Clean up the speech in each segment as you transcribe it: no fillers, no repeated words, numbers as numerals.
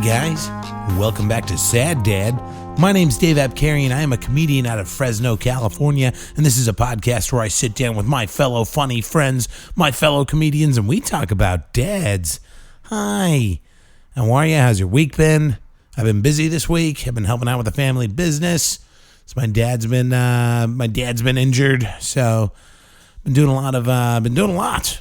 guys, welcome back to Sad Dad. My name's Dave Apkarian. I am a comedian out of Fresno, California, and this is a podcast where I sit down with my fellow funny friends, my fellow comedians, and we talk about dads. Hi, how are you? How's your week been? I've been busy this week. I've been helping out with the family business. So my dad's been injured, so been doing a lot.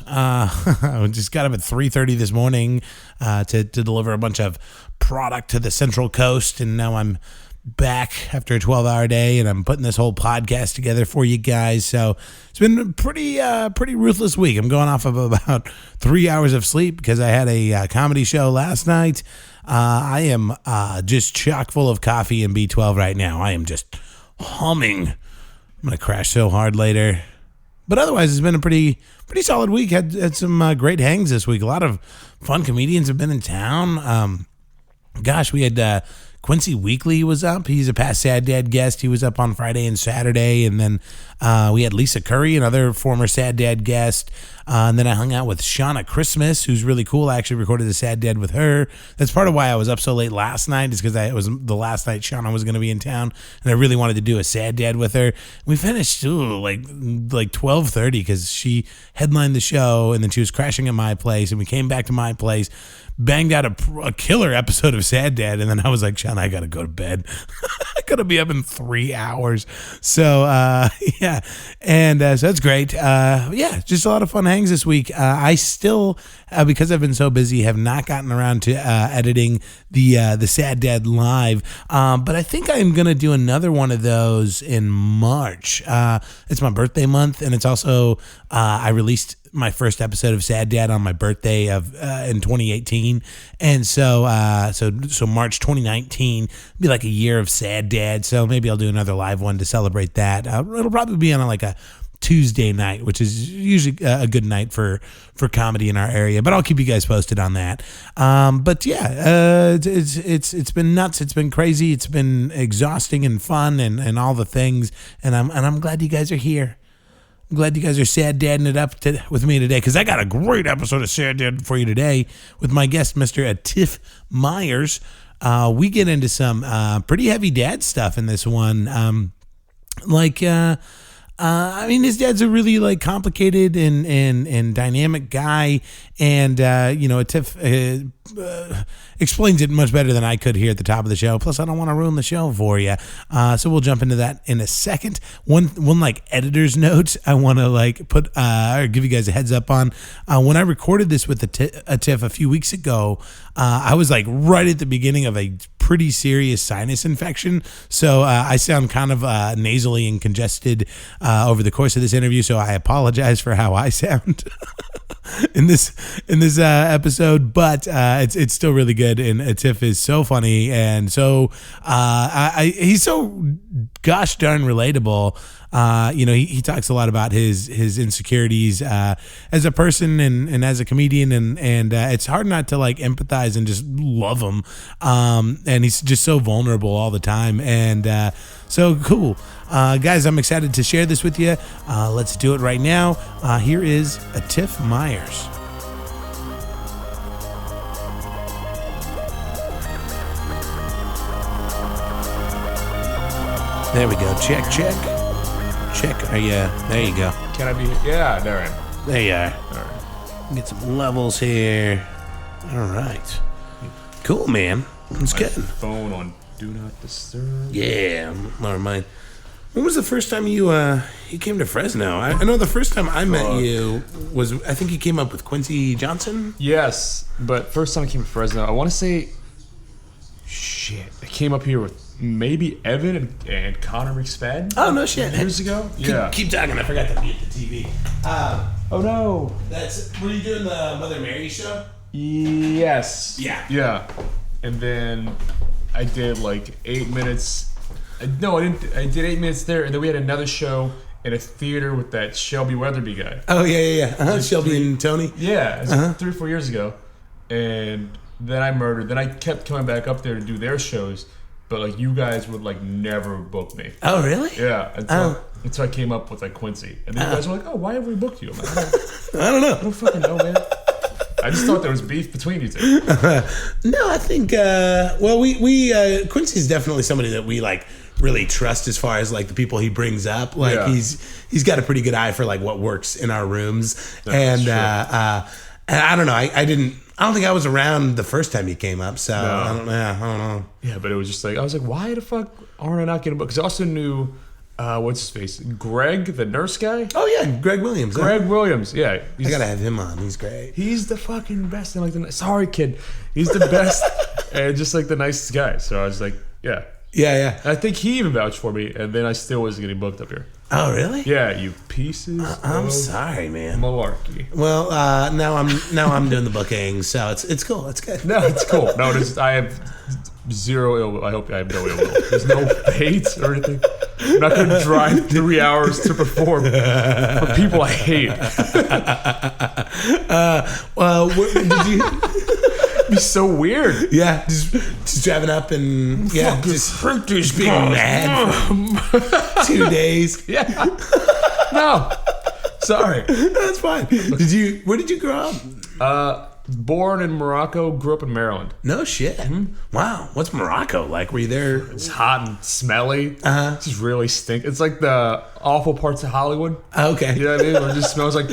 I just got up at 3:30 this morning to deliver a bunch of product to the Central Coast, and now I'm back after a 12-hour day, and I'm putting this whole podcast together for you guys. So it's been a pretty ruthless week. I'm going off of about 3 hours of sleep because I had a comedy show last night. I am just chock full of coffee and B12 right now. I am just humming. I'm gonna crash so hard later. But otherwise, it's been a pretty solid week. Had some great hangs this week. A lot of fun comedians have been in town. We had Quincy Weekly was up. He's a past Sad Dad guest. He was up on Friday and Saturday. And then we had Lisa Curry, another former Sad Dad guest. And then I hung out with Shauna Christmas, who's really cool. I actually recorded a Sad Dad with her. That's part of why I was up so late last night, is because it was the last night Shauna was going to be in town, and I really wanted to do a Sad Dad with her. We finished like 12:30 because she headlined the show, and then she was crashing at my place, and we came back to my place, banged out a killer episode of Sad Dad, and then I was like, Shauna, I got to go to bed. I got to be up in 3 hours. So, yeah. And so that's great. Just a lot of fun hangs this week. I still, because I've been so busy, have not gotten around to editing the Sad Dad Live. But I think I'm going to do another one of those in March. It's my birthday month, and it's also, I released my first episode of Sad Dad on my birthday in 2018, and so March 2019 be like a year of Sad Dad. So maybe I'll do another live one to celebrate that. It'll probably be on like a Tuesday night, which is usually a good night for comedy in our area, but I'll keep you guys posted on that. It's been nuts. It's been crazy. It's been exhausting and fun and all the things. And I'm glad you guys are here. I'm glad you guys are Sad Dadding it up with me today, because I got a great episode of Sad Dad for you today with my guest, Mr. Atif Myers. We get into some pretty heavy dad stuff in this one. His dad's a really like complicated and dynamic guy, and Atif explains it much better than I could here at the top of the show. Plus, I don't want to ruin the show for you, so we'll jump into that in a second. One like editor's note I want to like put or give you guys a heads up on. When I recorded this with Atif a few weeks ago, I was like right at the beginning of a pretty serious sinus infection, so I sound kind of nasally and congested over the course of this interview, so I apologize for how I sound in this episode, but it's still really good, and Atif is so funny, and so he's so gosh darn relatable. He talks a lot about his insecurities as a person and as a comedian, and it's hard not to like empathize and just love him. And he's just so vulnerable all the time, and so cool. Guys, I'm excited to share this with you. Let's do it right now. Here is Atif Myers. There we go. Check. Are you there? You go. Can I be? Yeah, there I am. There you are. All right. Get some levels here. All right. Cool, man. That's good. Phone on Do Not Disturb. Yeah. Never mind. When was the first time you came to Fresno? I know the first time I met you was, I think you came up with Quincy Johnson. Yes, but first time I came to Fresno, I want to say, I came up here with maybe Evan and Connor McSpadden. Oh, no shit. Years ago? Yeah. Keep talking. I forgot to mute the TV. Oh, no. Were you doing the Mother Mary show? Yes. Yeah. And then I did like 8 minutes. No, I didn't. I did 8 minutes there, and then we had another show in a theater with that Shelby Weatherby guy. Oh, yeah. Shelby and Tony? Yeah, it was 3 or 4 years ago. And then I murdered. Then I kept coming back up there to do their shows. But like you guys would like never book me. Oh really? Yeah. Until I came up with like Quincy, and then you guys were like, "Oh, why have we booked you?" I'm like, I don't know. I don't fucking know, man. I just thought there was beef between you two. No, I think. Well, we Quincy's definitely somebody that we like really trust as far as like the people he brings up. Like he's got a pretty good eye for like what works in our rooms. And I don't know. I don't think I was around the first time he came up, so I don't know. Yeah, but it was just like I was like, why the fuck aren't I not getting a book? Because I also knew what's his face, Greg, the nurse guy. Oh yeah, Greg Williams. Williams. Yeah, I gotta have him on. He's great. He's the fucking best. And like sorry, kid, he's the best and just like the nicest guy. So I was like, yeah. I think he even vouched for me, and then I still wasn't getting booked up here. Oh really? Yeah, you pieces. I'm sorry, man. Malarkey. Well, now I'm doing the booking, so it's cool. It's good. No, it's cool. No, I have zero ill will. I hope I have no ill will. There's no hate or anything. I'm not going to drive 3 hours to perform for people I hate. Did you? It'd be so weird. Yeah, just driving up and just being mad for 2 days. Yeah. No. Sorry. That's fine. Where did you grow up? Born in Morocco, grew up in Maryland. No shit. Mm-hmm. Wow. What's Morocco like? Were you there? It's hot and smelly. It just really stinks. It's like the awful parts of Hollywood. Okay. You know what I mean? Where it just smells like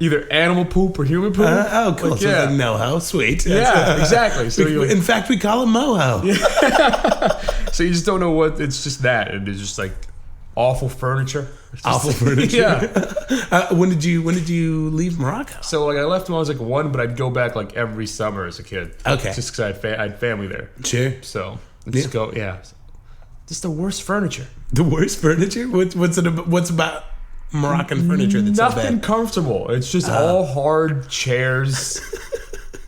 either animal poop or human poop. Oh, cool. Like, so it's like NoHo. Sweet. Yeah, exactly. So in fact, we call it Moho. Yeah. So you just don't know what. It's just that. And it's just like awful furniture. Awful furniture. Yeah. When did you leave Morocco? So like I left when I was like 1, but I'd go back like every summer as a kid. Okay. Just because I had family there. Sure. So just go. Yeah. Just the worst furniture. The worst furniture? What's about Moroccan furniture that's nothing so bad? Comfortable? It's just all hard chairs.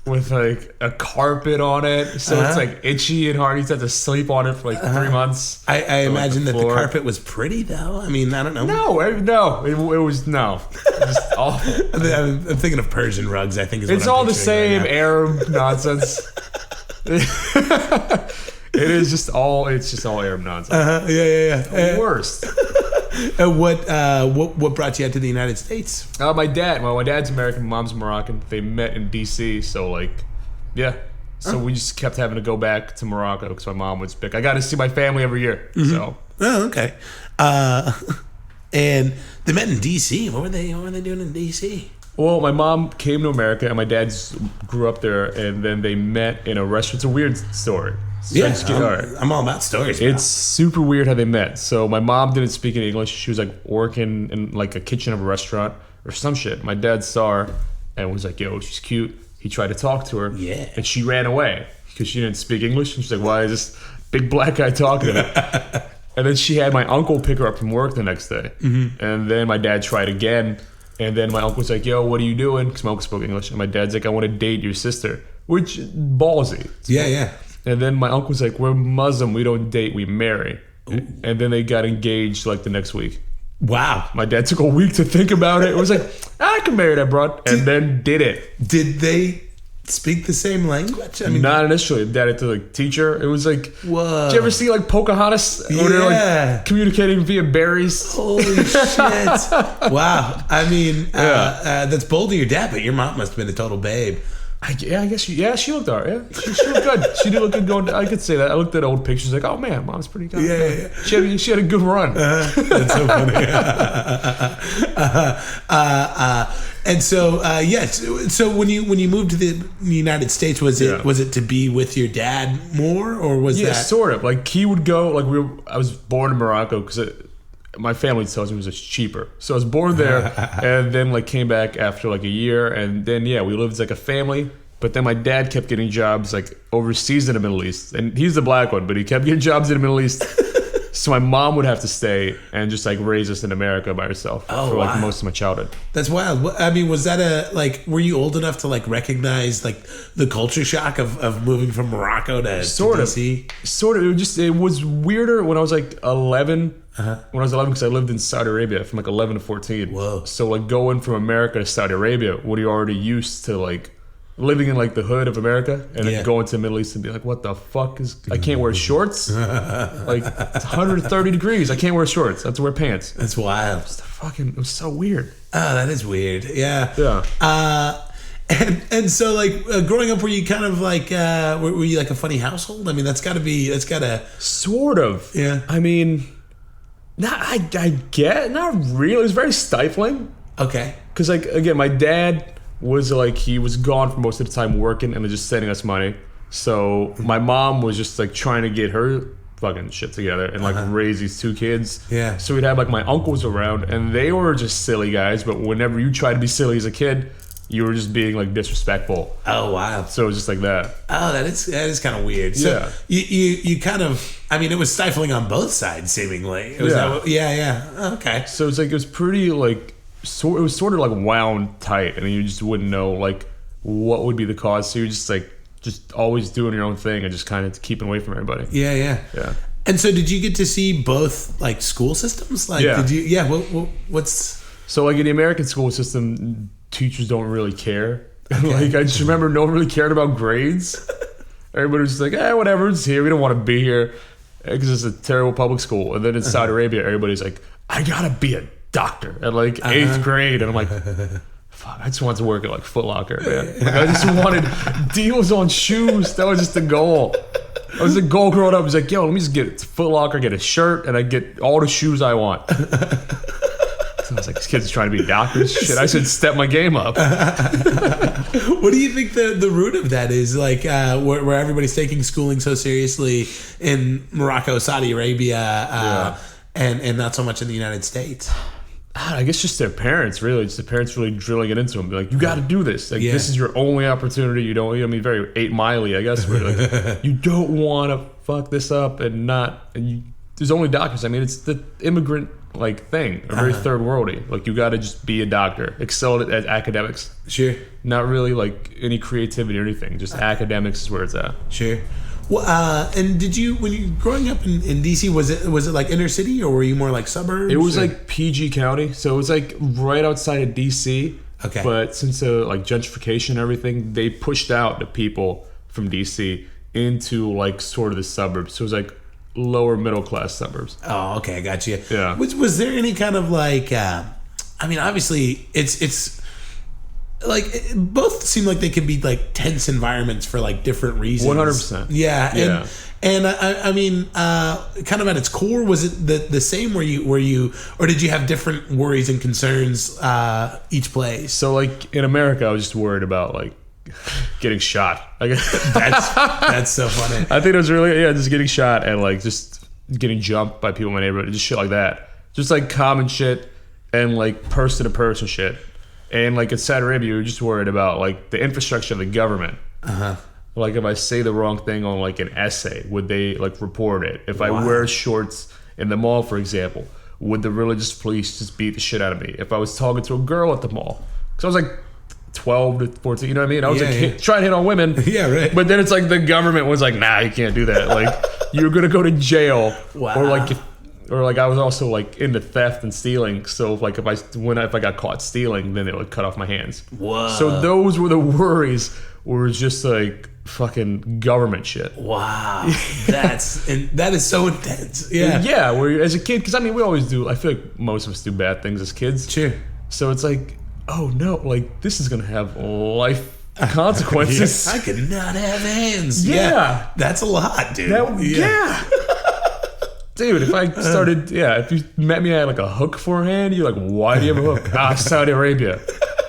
With like a carpet on it, so it's like itchy and hard. You have to sleep on it for like 3 months. I imagine that the carpet was pretty, though. I mean, I don't know. No, it was just awful. I'm thinking of Persian rugs. I think it's all the same Arab nonsense. It's just all Arab nonsense. Yeah. The worst. What brought you out to the United States? My dad's American, mom's Moroccan. They met in D.C. So like, yeah. So we just kept having to go back to Morocco because my mom was big. I got to see my family every year. Mm-hmm. So. Oh, okay. And they met in D.C. What were they doing in D.C.? Well, my mom came to America and my dad grew up there, and then they met in a restaurant. It's a weird story. Yeah, I'm all about stories, bro. It's super weird how they met. So my mom didn't speak any English. She was like working in like a kitchen of a restaurant or some shit. My dad saw her and was like, yo, she's cute. He tried to talk to her. Yeah. And she ran away because she didn't speak English. And she's like, why is this big black guy talking to me? And then she had my uncle pick her up from work the next day. Mm-hmm. And then my dad tried again. And then my uncle was like, yo, what are you doing? Because my uncle spoke English. And my dad's like, I want to date your sister. Which, ballsy. Yeah. And then my uncle was like, we're Muslim. We don't date. We marry. Ooh. And then they got engaged like the next week. Wow. My dad took a week to think about it. It was like, I can marry that broad. And then did it. Did they speak the same language? I mean, not initially. Dad had to like teach her. It was like, whoa. Did you ever see like Pocahontas? Yeah. When they're like communicating via berries? Holy shit. Wow. I mean, that's bold of your dad, but your mom must have been a total babe. I guess she looked all right. Yeah, she looked good. She did look good going. I could say that. I looked at old pictures like, oh man, mom's pretty good. Yeah. She had a good run. That's so funny. And so, yes. So when you moved to the United States, was it to be with your dad more, or was that sort of like he would go like I was born in Morocco because my family tells me it was cheaper. So I was born there and then like came back after like a year, and then we lived as like a family. But then my dad kept getting jobs like overseas in the Middle East, and he's the black one, but he kept getting jobs in the Middle East. So my mom would have to stay and just like raise us in America by herself for like most of my childhood. That's wild. I mean, was that were you old enough to like recognize like the culture shock of moving from Morocco to DC? Sort of. It was weirder when I was like 11. When I was 11, because I lived in Saudi Arabia from like 11 to 14. Whoa. So like going from America to Saudi Arabia, what are you already used to like living in like the hood of America, and then going to the Middle East and be like, what the fuck I can't wear shorts? Like it's 130 degrees. I can't wear shorts. I have to wear pants. That's wild. It was so weird. Oh, that is weird. Yeah. Yeah. And so like growing up, were you kind of like were you like a funny household? I mean, that's gotta sort of. Yeah. I mean, I get not really. It was very stifling. Okay. Because like again, my dad was like he was gone for most of the time working and just sending us money. So my mom was just like trying to get her fucking shit together and like raise these two kids. Yeah. So we'd have like my uncles around and they were just silly guys. But whenever you try to be silly as a kid, you were just being like disrespectful. Oh wow. So it was just like that. Oh, that is kind of weird. So Yeah. you kind of, I mean, it was stifling on both sides seemingly. It was yeah. Oh, okay. So it's like it was pretty like it was sort of like wound tight, and you just wouldn't know like what would be the cause. So you're just always doing your own thing and just kind of keeping away from everybody. Yeah. And so did you get to see both like school systems? Like Yeah. did you? Yeah. What's So like in the American school system, teachers don't really care. Like I just remember no one really cared about grades. Everybody was just like, whatever, it's here. We don't want to be here because it's a terrible public school. And then in Saudi Arabia, everybody's like, I gotta be a doctor at like 8th grade, and I'm like, fuck, I just wanted to work at like Foot Locker, man. Like, I just wanted deals on shoes. That was just the goal. That was the goal growing up. I was like, yo, let me just get Foot Locker, get a shirt, and I get all the shoes I want. So I was like, this kid's trying to be doctors. Shit, I should step my game up. What do you think the root of that is? Like where everybody's taking schooling so seriously in Morocco, Saudi Arabia, and not so much in the United States? I guess just their parents, really. Just the parents really drilling it into them. Be like, you got to do this. Like, this is your only opportunity. You don't, I mean, very 8 Miley, I guess. Where like, you don't want to fuck this up and not, and you, there's only doctors. I mean, it's the immigrant, like, thing. A very third worldy. Like, you got to just be a doctor. Excel at academics. Sure. Not really, like, any creativity or anything. Just academics is where it's at. Sure. Well, and did you, when you growing up in DC, was it like inner city or were you more like suburbs? It was like PG County, so it was like right outside of DC. Okay. But since like gentrification and everything, they pushed out the people from DC into like sort of the suburbs. So it was like lower middle class suburbs. Oh, okay, I got you. Yeah. Was there any kind of like, I mean, obviously it's like both seem like they could be like tense environments for like different reasons. 100%. Yeah. And I mean, kind of at its core, was it the same? Were you, or did you have different worries and concerns each place? So like in America, I was just worried about like getting shot. Like That's so funny. I think it was really just getting shot and like just getting jumped by people in my neighborhood, just shit like that. Just like common shit and like person to person shit. And like in Saudi Arabia, you're just worried about like the infrastructure of the government. Like if I say the wrong thing on like an essay, would they like report it? If I wear shorts in the mall, for example, would the religious police just beat the shit out of me? If I was talking to a girl at the mall, because I was like 12 to 14, you know what I mean? I was trying to hit on women. Yeah, right. But then it's like the government was like, nah, you can't do that. Like you're gonna go to jail. Wow. Or like I was also like into theft and stealing. So like if I got caught stealing, then it would cut off my hands. Whoa. So those were the worries. Were just like fucking government shit. Wow. That is so intense. Yeah. Yeah. Where as a kid, because I mean we always do. I feel like most of us do bad things as kids. Sure. So it's like, oh no, like this is gonna have life consequences. I could not have hands. Yeah. That's a lot, dude. Yeah. Dude, if I started, if you met me at like a hook forehand, you're like, why do you have a hook? Saudi Arabia.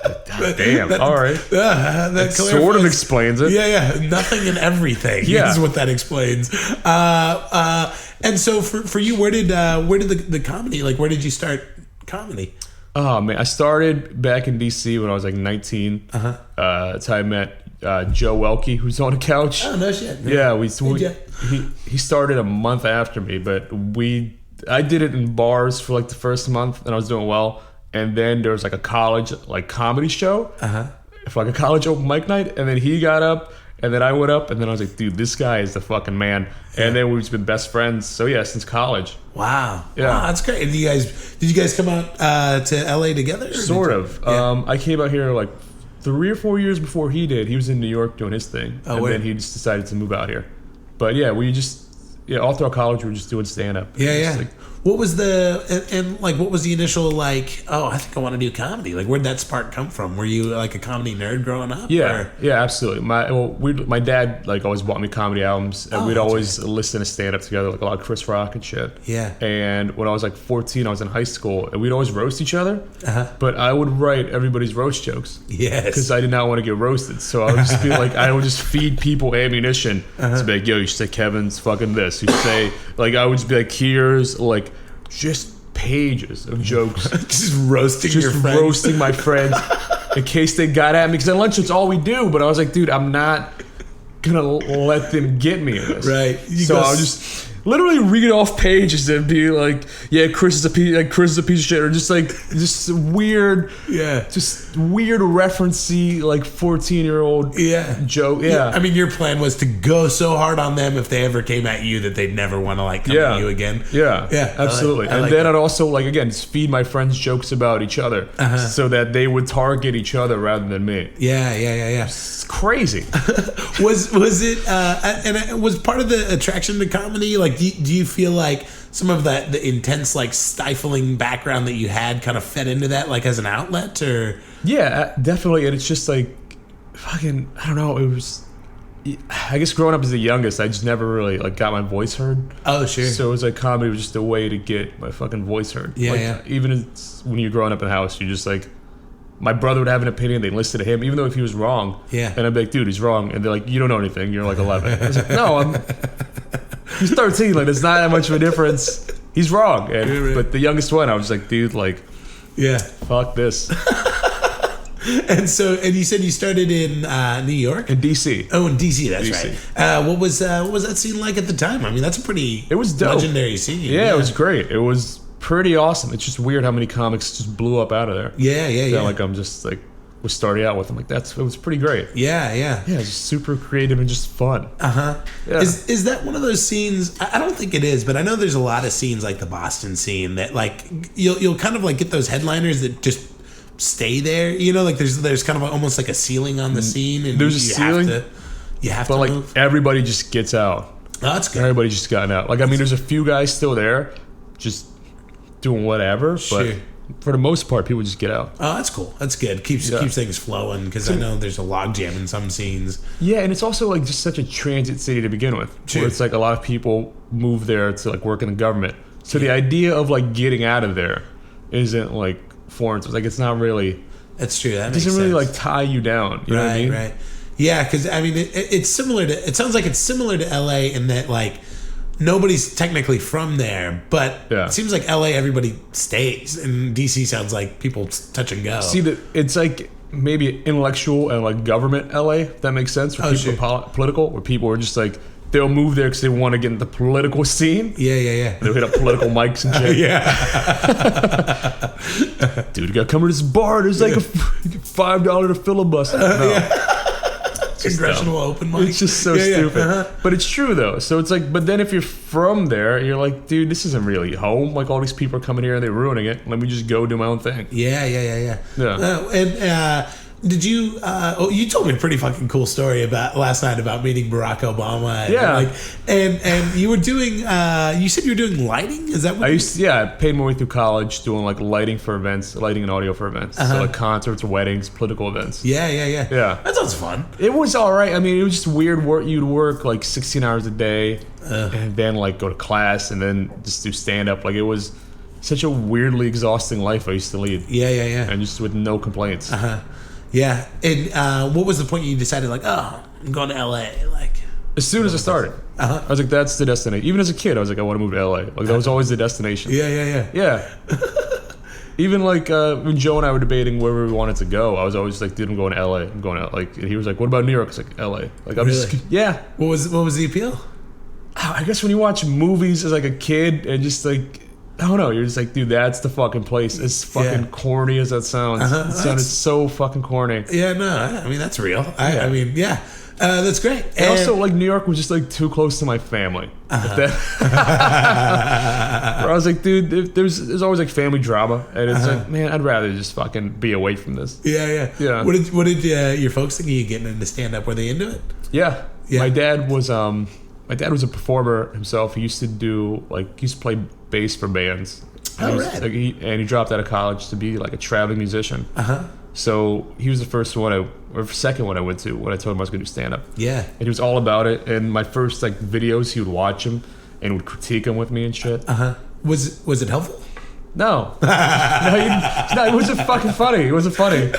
God damn. All right. That sort of explains it. Yeah. Nothing and everything is what that explains. And so for you, where did the comedy, like where did you start comedy? Oh man, I started back in DC when I was like 19. That's how I met Joe Welke, who's on the couch. Oh no shit. Yeah, he started a month after me, but I did it in bars for like the first month, and I was doing well. And then there was like a college like comedy show, for like a college open mic night, and then he got up, and then I went up, and then I was like, dude, this guy is the fucking man. And then we've just been best friends. So yeah, since college. Wow. Yeah. Wow, that's great. And did you guys come out to LA together? Sort of. Yeah. I came out here like 3 or 4 years before he did. He was in New York doing his thing. Then he just decided to move out here. But yeah, all throughout college we were just doing stand-up. Yeah. Like, What was and like what was the initial like? Oh, I think I want to do comedy. Like, where'd that spark come from? Were you like a comedy nerd growing up? Yeah, yeah, absolutely. My dad like always bought me comedy albums, and we'd always listen to stand up together, like a lot of Chris Rock and shit. Yeah. And when I was like 14, I was in high school, and we'd always roast each other. But I would write everybody's roast jokes. Yes. Because I did not want to get roasted, so I would just be like, I would just feed people ammunition. To be like, yo, you should say Kevin's fucking this. You should say like, I would just be like, here's like just pages of jokes. Just roasting your friends. Just roasting my friends in case they got at me. Because at lunch, it's all we do. But I was like, dude, I'm not going to let them get me in this. Right. So I would just literally read off pages and be like, yeah, Chris is a piece of shit. Or just like, just weird, just weird referencey, like 14-year-old joke. Yeah. I mean, your plan was to go so hard on them if they ever came at you that they'd never want to like come at you again. Yeah. Absolutely. I like then that. I'd also like, again, just feed my friends jokes about each other so that they would target each other rather than me. Yeah. It's crazy. Was it and it was part of the attraction to comedy? Like, do you feel like some of the intense, like, stifling background that you had kind of fed into that, like, as an outlet, or? Yeah, definitely. And it's just like, fucking, I don't know. It was, I guess growing up as the youngest, I just never really like got my voice heard. Oh, sure. So it was like comedy was just a way to get my fucking voice heard. Yeah, like, yeah. Even when you're growing up in a house, you just like, my brother would have an opinion, they listen to him, even though if he was wrong. Yeah. And I'd be like, dude, he's wrong. And they're like, you don't know anything. You're like 11. I was like, no, he's 13. Like, it's not that much of a difference. He's wrong. And, But the youngest one, I was like, dude, like, fuck this. And you said you started in New York? In D.C. Oh, in D.C., that's right. What was that scene like at the time? I mean, that's a pretty it was dope. Legendary scene. Yeah, it was great. It was pretty awesome. It's just weird how many comics just blew up out of there. Yeah. Like, I'm just like, was starting out with them. Like, it was pretty great. Yeah. Yeah, it's just super creative and just fun. Yeah. Is that one of those scenes? I don't think it is, but I know there's a lot of scenes like the Boston scene that like you'll kind of like get those headliners that just stay there. You know, like there's kind of almost like a ceiling on the scene, and there's a ceiling. You have but to like move. everybody just gets out. Oh, that's good. Everybody just gotten out. Like, I mean, there's a few guys still there, just doing whatever. Sure. But for the most part, people just get out. Oh, that's cool. That's good. Keeps things flowing, because I know there's a logjam in some scenes. Yeah, and it's also like just such a transit city to begin with. Sure. Where it's like a lot of people move there to like work in the government. So the idea of like getting out of there isn't like foreign. It's like, it's not really. That's true. That It makes doesn't really sense. like tie you down. You know what I mean? Right. Yeah, because I mean, it's similar to. It sounds like it's similar to LA in that like nobody's technically from there, but it seems like LA everybody stays, and DC sounds like people touch and go. See, it's like maybe intellectual and like government LA. If that makes sense. Where people are political, where people are just like, they'll move there because they want to get in the political scene. Yeah. They'll hit up political mics and shit. Dude, you gotta come to this bar. There's like a $5 to filibuster. No. Congressional open mic. It's just so stupid. But it's true though. So it's like, but then if you're from there, you're like, dude, this isn't really home. Like, all these people are coming here and they're ruining it. Let me just go do my own thing. Yeah. Did you? You told me a pretty fucking cool story about last night about meeting Barack Obama. And you were doing. You said you were doing lighting. Is that what I paid my way through college doing like lighting for events, lighting and audio for events, so like concerts, weddings, political events. Yeah. That sounds fun. It was all right. I mean, it was just weird work. You'd work like 16 hours a day, and then like go to class, and then just do stand up. Like, it was such a weirdly exhausting life I used to lead. Yeah. And just with no complaints. Yeah, and what was the point you decided, like, oh, I'm going to LA? Like, as soon as I started, I was like, that's the destination. Even as a kid, I was like, I want to move to LA. Like, that was always the destination. Yeah. Even like when Joe and I were debating where we wanted to go, I was always like, dude, I'm going to LA. I'm going to, like, and he was like, what about New York? It's like, LA. Like, I'm really? What was the appeal? I guess when you watch movies as like a kid and just like, I don't know, you're just like, dude, that's the fucking place. As fucking corny as that sounds. It sounded so fucking corny. Yeah, no, I mean, that's real. I mean, that's great. And also, like, New York was just like too close to my family. Where I was like, dude, there's always like family drama, and it's like, man, I'd rather just fucking be away from this. Yeah. What did your folks think of you getting into stand up? Were they into it? Yeah. My dad was my dad was a performer himself. He used to play bass for bands. Oh, right. He dropped out of college to be like a traveling musician. Uh-huh. So he was the second one I went to when I told him I was going to do stand up. Yeah. And he was all about it. And my first like videos, he would watch them and would critique them with me and shit. Uh-huh. Was it helpful? No. It wasn't fucking funny. It wasn't funny.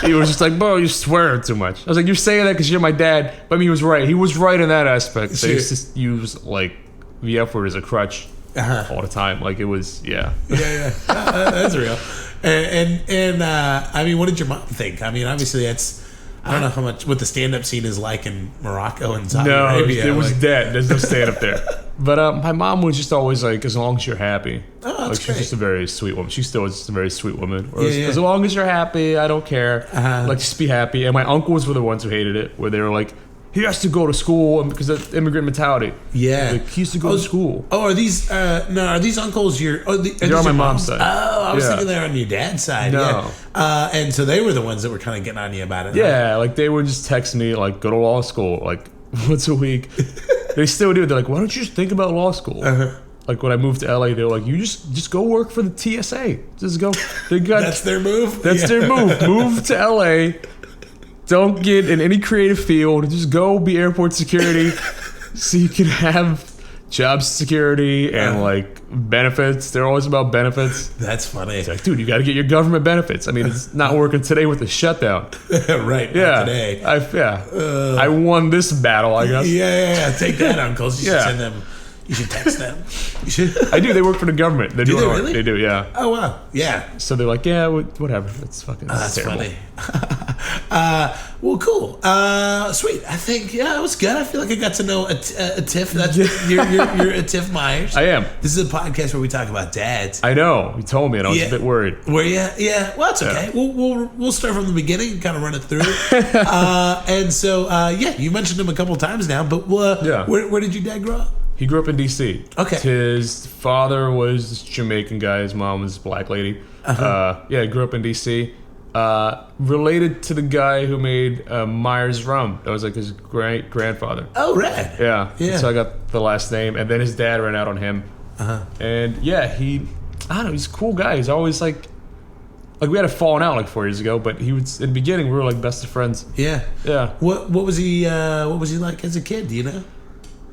He was just like, bro, you swear too much. I was like, you're saying that because you're my dad. But I mean, he was right. He was right in that aspect. They used to use like the F word as a crutch all the time. Like it was, yeah. Yeah. That's real. And I mean, what did your mom think? I mean, obviously I don't know what the stand-up scene is like in Morocco and Saudi Arabia. It was dead. There's no stand-up there. But my mom was just always like, as long as you're happy. Oh, that's she's just a very sweet woman. She still is just a very sweet woman. Yeah. As long as you're happy, I don't care. Like, just be happy. And my uncles were the ones who hated it, where they were like, he has to go to school because of immigrant mentality. Yeah. Like, he used to go to school. Oh, are these uncles your... They're on my mom's side. Oh, I was thinking they're on your dad's side. No. Yeah. And so they were the ones that were kind of getting on you about it. Yeah, like they would just text me, like, go to law school, like, once a week. They still do. They're like, why don't you just think about law school? Uh-huh. Like, when I moved to LA, they were like, you just go work for the TSA. Just go. That's their move? That's their move. Move to LA. Don't get in any creative field. Just go be airport security so you can have job security and like benefits. They're always about benefits. That's funny. It's like, dude, you got to get your government benefits. I mean, it's not working today with the shutdown. Right. Yeah. Not today. I won this battle, I guess. Yeah. Take that, uncles. You should send them. You should text them. I do. They work for the government. Do they really? They do, yeah. Oh, wow. Yeah. So they're like, yeah, whatever. That's fucking That's terrible. Funny. Well, cool. Sweet. I think, it was good. I feel like I got to know Atif. That's, you're Atif Myers. I am. This is a podcast where we talk about dads. I know. You told me and I was a bit worried. Were you? Yeah. Well, that's okay. Yeah. We'll start from the beginning and kind of run it through. And so, you mentioned him a couple times now, but where did your dad grow up? He grew up in D.C. Okay. His father was this Jamaican guy. His mom was a black lady. He grew up in D.C. Related to the guy who made Myers rum. That was like his great-grandfather. Oh, right. Yeah. So I got the last name. And then his dad ran out on him. And I don't know, he's a cool guy. He's always like we had a falling out like 4 years ago, but he was, in the beginning, we were like best of friends. Yeah. Yeah. What was he like as a kid? Do you know?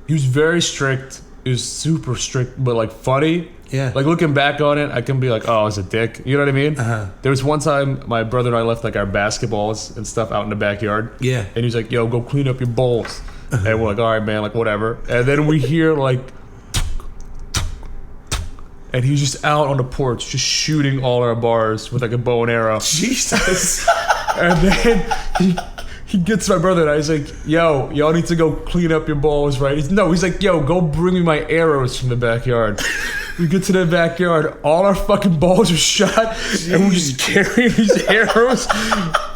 He was very strict. He was super strict, but like funny. Yeah. Like looking back on it, I can be like, oh, I was a dick. You know what I mean? There was one time my brother and I left like our basketballs and stuff out in the backyard. Yeah. And he was like, yo, go clean up your bowls. And we're like, all right, man, like whatever. And then we hear like, and he's just out on the porch, just shooting all our bars with like a bow and arrow. Jesus. And then he gets to my brother and I was like, yo, y'all need to go clean up your balls, right? He's like, yo, go bring me my arrows from the backyard. We get to the backyard, all our fucking balls are shot, and we're just carrying these arrows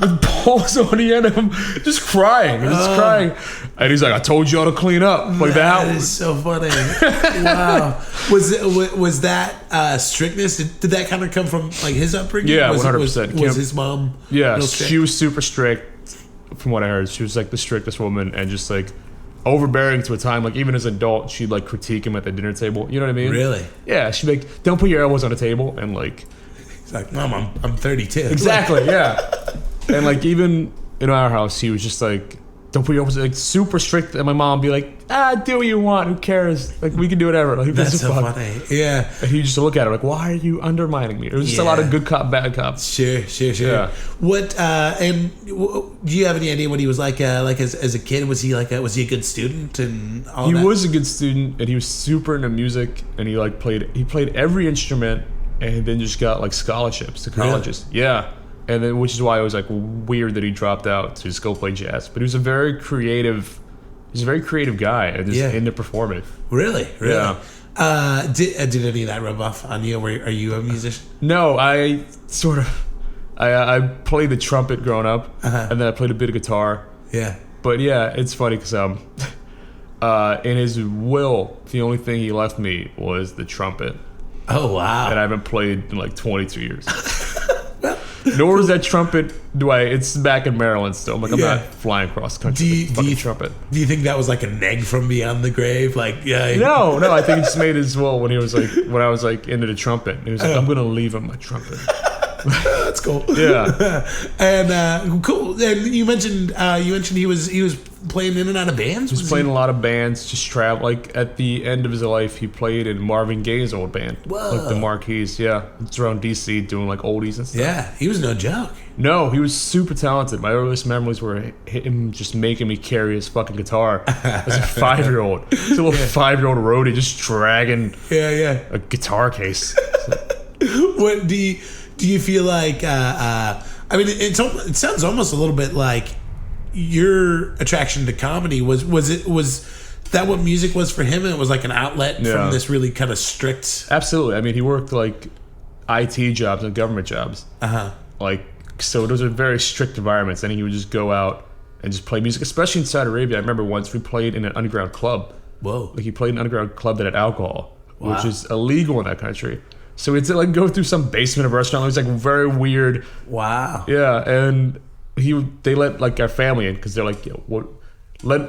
with balls on the end of them, just crying. And he's like, I told y'all to clean up. Like that is so funny. Wow. Was that strictness? Did that kind of come from like his upbringing? Yeah, 100%. Was his mom? Yeah, she was super strict. From what I heard, she was like the strictest woman and just like overbearing to a time. Like even as an adult, she'd like critique him at the dinner table. You know what I mean? Really? Yeah. She'd be like, "Don't put your elbows on the table," and like, it's like, Mom, I'm 32. Exactly. Yeah. And like even in our house, he was just like, "Don't put your elbows," like super strict. And my mom would be like, do what you want. Who cares? Like we can do whatever. Like that's so funny. Yeah. And he just look at her like, why are you undermining me? It was just a lot of good cop, bad cop. Sure. Yeah. What and do you have any idea what he was like as a kid? Was he a good student and all that? He was a good student and he was super into music and he played every instrument and then just got like scholarships to colleges. Really? Yeah. And then which is why it was like weird that he dropped out to just go play jazz. But he was a very creative guy and just into performing. Really? Yeah. Did any of that rub off on you? Are you a musician? No, I played the trumpet growing up, and then I played a bit of guitar. Yeah. But yeah, it's funny because in his will, the only thing he left me was the trumpet. Oh wow! And I haven't played in like 22 years. Nor is that trumpet. It's back in Maryland still. I'm like, I'm Yeah. not flying across country. Do you trumpet. Do you think that was like a neg from beyond the grave? Like, yeah. No. I think he just made his will when I was like into the trumpet. He was like, I'm gonna leave him my trumpet. That's cool. Yeah. And cool. And you mentioned he was playing in and out of bands. He was playing a lot of bands, just travel. Like at the end of his life, he played in Marvin Gaye's old band, Whoa. like the Marquis. Yeah, it's around DC doing like oldies and stuff. Yeah, he was no joke. No, he was super talented. My earliest memories were him just making me carry his fucking guitar as a 5-year-old. It's a little 5-year-old roadie just dragging a guitar case. What do you feel like? I mean, it sounds almost a little bit like your attraction to comedy was that what music was for him? And it was like an outlet from this really kind of strict. Absolutely. I mean, he worked like IT jobs and government jobs. Like, so those are very strict environments. And he would just go out and just play music, especially in Saudi Arabia. I remember once we played in an underground club. Whoa! Like he played in an underground club that had alcohol, Wow. which is illegal in that country. So it's like go through some basement of a restaurant. It was like very weird. Wow. Yeah, and they let like our family in because they're like, what?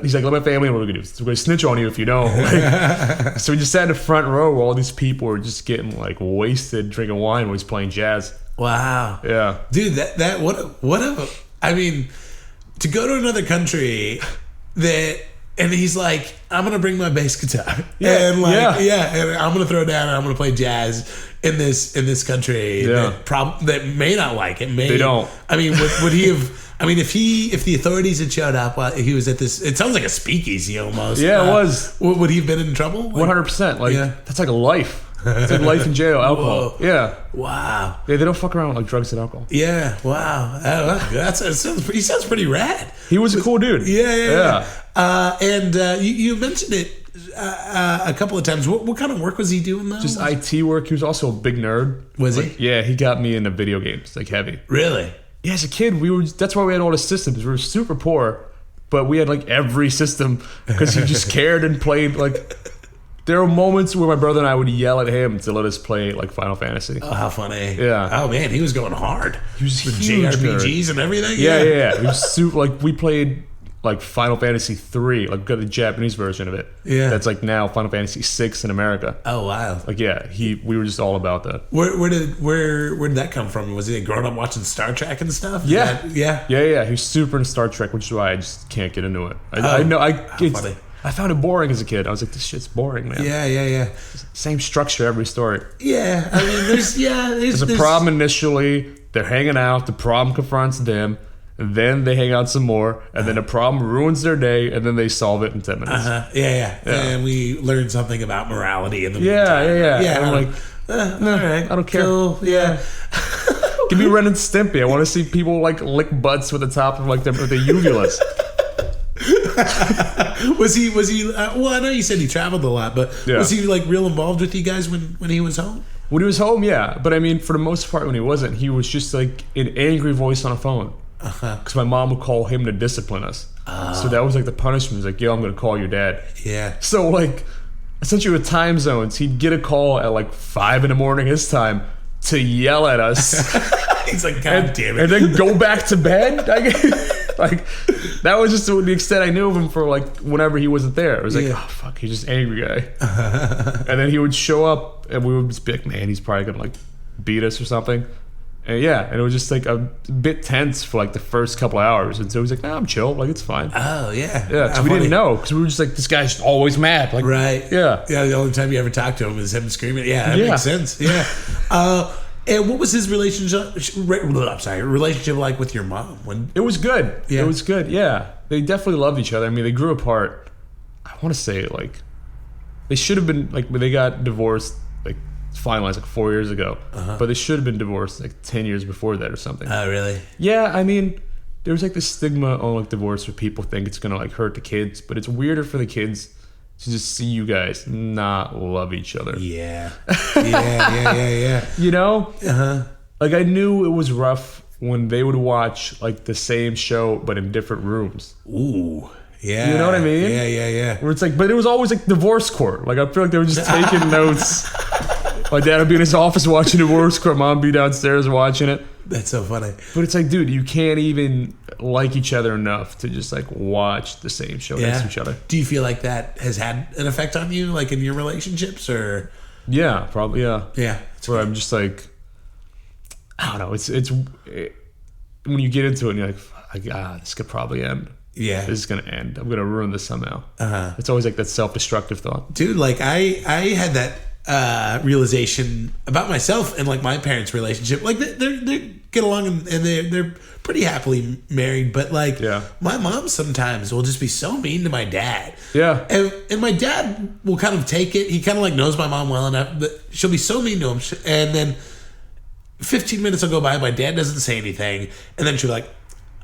He's like, let my family in. What are we gonna do? We're gonna snitch on you if you don't. Like, so we just sat in the front row where all these people were just getting like wasted, drinking wine while he's playing jazz. Wow. Yeah, dude, that what a I mean, to go to another country and he's like, I'm gonna bring my bass guitar, and and I'm gonna throw down and I'm gonna play jazz in this country that may not like it. They don't. I mean, would he have? I mean, if the authorities had showed up while he was at this, it sounds like a speakeasy almost. Yeah, it was. Would he have been in trouble? 100%. Like that's like a life. It's like life in jail, alcohol. Whoa. Yeah. Wow. Yeah, they don't fuck around with like drugs and alcohol. Yeah. Wow. He sounds pretty rad. He was a cool dude. Yeah. And you mentioned it a couple of times. What kind of work was he doing though? Just IT work. He was also a big nerd. Was he? Yeah, he got me into video games, like heavy. Really? Yeah, as a kid, that's why we had all the systems. We were super poor, but we had like every system because he just cared and played. Like, there were moments where my brother and I would yell at him to let us play like Final Fantasy. Oh, how funny! Yeah. Oh man, he was going hard. He was with huge JRPGs nerd. And everything. Yeah. He was super. Like we played like Final Fantasy 3, like got the Japanese version of it. Yeah. That's like now Final Fantasy 6 in America. Oh wow. Like we were just all about that. Where did that come from? Was he growing up watching Star Trek and stuff? Yeah. Yeah. He was super into Star Trek, which is why I just can't get into it. Funny. I found it boring as a kid. I was like, this shit's boring, man. Yeah. Same structure every story. Yeah. I mean, there's a problem initially. They're hanging out. The problem confronts them. And then they hang out some more. And then the problem ruins their day. And then they solve it in 10 minutes. Yeah. And we learned something about morality in the meantime. Yeah. I'm like, all right. I don't care. Cool. Yeah. Give me Ren and Stimpy. I want to see people like lick butts with the top of like their uvulas. Was he well, I know you said he traveled a lot, but was he like real involved with you guys when he was home? When he was home, yeah. But I mean, for the most part, when he wasn't, he was just like an angry voice on a phone. Because my mom would call him to discipline us. So that was like the punishment. He was like, yo, I'm going to call your dad. Yeah. So like, essentially with time zones, he'd get a call at like 5 a.m. his time to yell at us. He's like, God damn it. And then go back to bed. Like, that was just the extent I knew of him for like whenever he wasn't there. It was like, oh fuck, he's just an angry guy. And then he would show up and we would just be like, man, he's probably gonna like beat us or something. And and it was just like a bit tense for like the first couple of hours. And so he was like, nah, I'm chill, like it's fine. Oh yeah. Yeah, so we didn't know because we were just like, this guy's always mad. Like, right. Yeah. Yeah, the only time you ever talked to him is him screaming. Yeah, that makes sense. Yeah. And what was his relationship like with your mom? It was good. Yeah. It was good. Yeah. They definitely loved each other. I mean, they grew apart. I want to say like they should have been like they got divorced like finalized like 4 years ago. But they should have been divorced like 10 years before that or something. Oh, really? Yeah, I mean, there's like this stigma on like divorce where people think it's gonna like hurt the kids, but it's weirder for the kids to just see you guys not love each other. Yeah. Yeah. You know? Like I knew it was rough when they would watch like the same show but in different rooms. Ooh. Yeah. You know what I mean? Yeah. Where it's like, but it was always like divorce court. Like I feel like they were just taking notes. My dad would be in his office watching divorce court. Mom would be downstairs watching it. That's so funny. But it's like, dude, you can't even like each other enough to just like watch the same show next to each other. Do you feel like that has had an effect on you, like in your relationships, or? Yeah, probably. Yeah. Yeah. Where I'm just like, I don't know. It's when you get into it and you're like, this could probably end. Yeah. This is going to end. I'm going to ruin this somehow. Uh-huh. It's always like that self-destructive thought. Dude, like I had that realization about myself and like my parents' relationship. Like they get along and they're pretty happily married, but like my mom sometimes will just be so mean to my dad. Yeah. And my dad will kind of take it. He kind of like knows my mom well enough that she'll be so mean to him, and then 15 minutes will go by, my dad doesn't say anything, and then she'll be like,